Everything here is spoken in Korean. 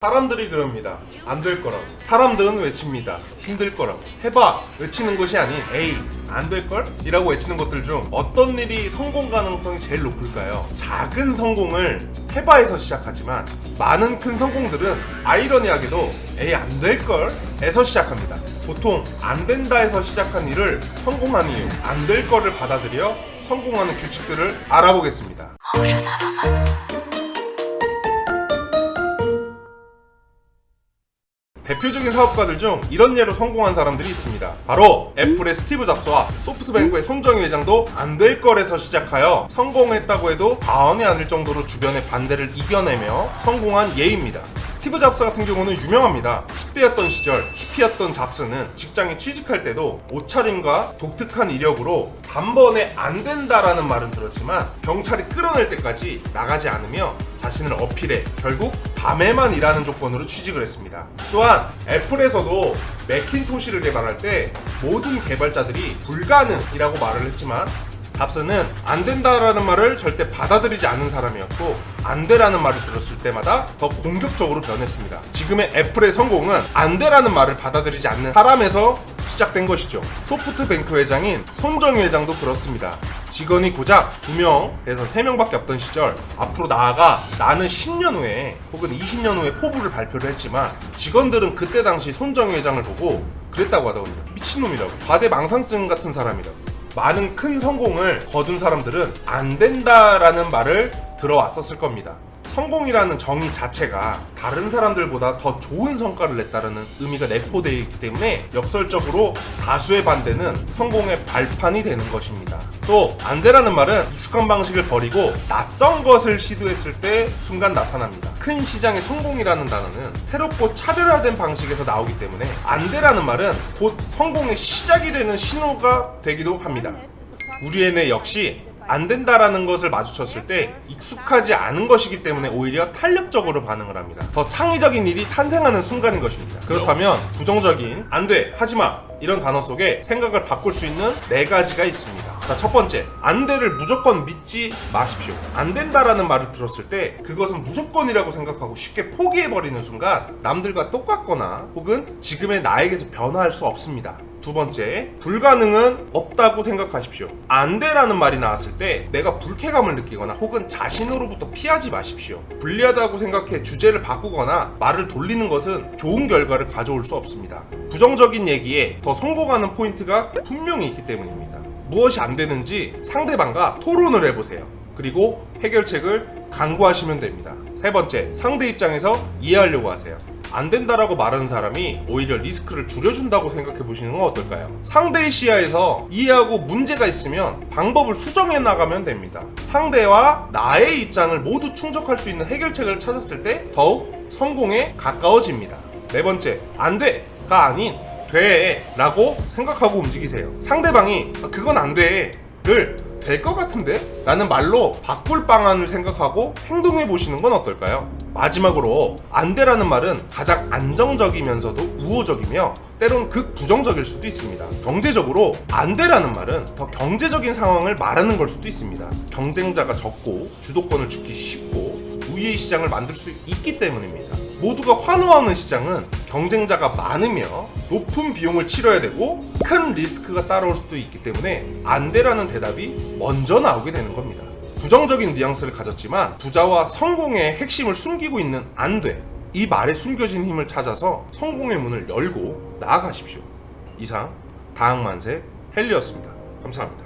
사람들이 그럽니다. 안 될 거라고. 사람들은 외칩니다. 힘들 거라고. 해봐! 외치는 것이 아닌 에이, 안 될걸? 이라고 외치는 것들 중 어떤 일이 성공 가능성이 제일 높을까요? 작은 성공을 해봐에서 시작하지만 많은 큰 성공들은 아이러니하게도 에이, 안 될걸? 에서 시작합니다. 보통 안 된다에서 시작한 일을 성공한 이유, 안 될 거를 받아들여 성공하는 규칙들을 알아보겠습니다. 대표적인 사업가들 중 이런 예로 성공한 사람들이 있습니다. 바로 애플의 스티브 잡스와 소프트뱅크의 손정희 회장도 안 될 거에서 시작하여 성공했다고 해도 과언이 아닐 정도로 주변의 반대를 이겨내며 성공한 예입니다. 스티브 잡스 같은 경우는 유명합니다. 10대였던 시절 히피였던 잡스는 직장에 취직할 때도 옷차림과 독특한 이력으로 단번에 안 된다라는 말은 들었지만 경찰이 끌어낼 때까지 나가지 않으며 자신을 어필해 결국 밤에만 일하는 조건으로 취직을 했습니다. 또한 애플에서도 매킨토시를 개발할 때 모든 개발자들이 불가능이라고 말을 했지만 잡스는 안 된다라는 말을 절대 받아들이지 않는 사람이었고 안 돼라는 말을 들었을 때마다 더 공격적으로 변했습니다. 지금의 애플의 성공은 안 돼라는 말을 받아들이지 않는 사람에서 시작된 것이죠. 소프트뱅크 회장인 손정희 회장도 그렇습니다. 직원이 고작 2명에서 3명밖에 없던 시절 앞으로 나아가 나는 10년 후에 혹은 20년 후에 포부를 발표를 했지만 직원들은 그때 당시 손정희 회장을 보고 그랬다고 하더군요. 미친놈이라고. 과대망상증 같은 사람이라고. 많은 큰 성공을 거둔 사람들은 안 된다라는 말을 들어왔었을 겁니다. 성공이라는 정의 자체가 다른 사람들보다 더 좋은 성과를 냈다는 의미가 내포되어 있기 때문에 역설적으로 다수의 반대는 성공의 발판이 되는 것입니다. 또 안 돼라는 말은 익숙한 방식을 버리고 낯선 것을 시도했을 때 순간 나타납니다. 큰 시장의 성공이라는 단어는 새롭고 차별화된 방식에서 나오기 때문에 안 돼라는 말은 곧 성공의 시작이 되는 신호가 되기도 합니다. 우리의 뇌 역시 안 된다라는 것을 마주쳤을 때 익숙하지 않은 것이기 때문에 오히려 탄력적으로 반응을 합니다. 더 창의적인 일이 탄생하는 순간인 것입니다. 그렇다면 부정적인 안 돼, 하지마 이런 단어 속에 생각을 바꿀 수 있는 4가지가 있습니다. 자, 첫 번째, 안 돼를 무조건 믿지 마십시오. 안 된다라는 말을 들었을 때 그것은 무조건이라고 생각하고 쉽게 포기해버리는 순간 남들과 똑같거나 혹은 지금의 나에게서 변화할 수 없습니다. 두 번째, 불가능은 없다고 생각하십시오. 안 돼라는 말이 나왔을 때 내가 불쾌감을 느끼거나 혹은 자신으로부터 피하지 마십시오. 불리하다고 생각해 주제를 바꾸거나 말을 돌리는 것은 좋은 결과를 가져올 수 없습니다. 부정적인 얘기에 더 성공하는 포인트가 분명히 있기 때문입니다. 무엇이 안 되는지 상대방과 토론을 해보세요. 그리고 해결책을 강구하시면 됩니다. 세 번째, 상대 입장에서 이해하려고 하세요. 안 된다라고 말하는 사람이 오히려 리스크를 줄여준다고 생각해 보시는 건 어떨까요? 상대의 시야에서 이해하고 문제가 있으면 방법을 수정해 나가면 됩니다. 상대와 나의 입장을 모두 충족할 수 있는 해결책을 찾았을 때 더욱 성공에 가까워집니다. 네 번째, 안 돼가 아닌 돼 라고 생각하고 움직이세요. 상대방이 그건 안 돼 를 될 것 같은데? 라는 말로 바꿀 방안을 생각하고 행동해 보시는 건 어떨까요? 마지막으로 안 돼라는 말은 가장 안정적이면서도 우호적이며 때론 극부정적일 수도 있습니다. 경제적으로 안 돼라는 말은 더 경제적인 상황을 말하는 걸 수도 있습니다. 경쟁자가 적고 주도권을 쥐기 쉽고 우위의 시장을 만들 수 있기 때문입니다. 모두가 환호하는 시장은 경쟁자가 많으며 높은 비용을 치러야 되고 큰 리스크가 따라올 수도 있기 때문에 안 돼라는 대답이 먼저 나오게 되는 겁니다. 부정적인 뉘앙스를 가졌지만 부자와 성공의 핵심을 숨기고 있는 안 돼. 이 말에 숨겨진 힘을 찾아서 성공의 문을 열고 나아가십시오. 이상 다항만세 헨리였습니다. 감사합니다.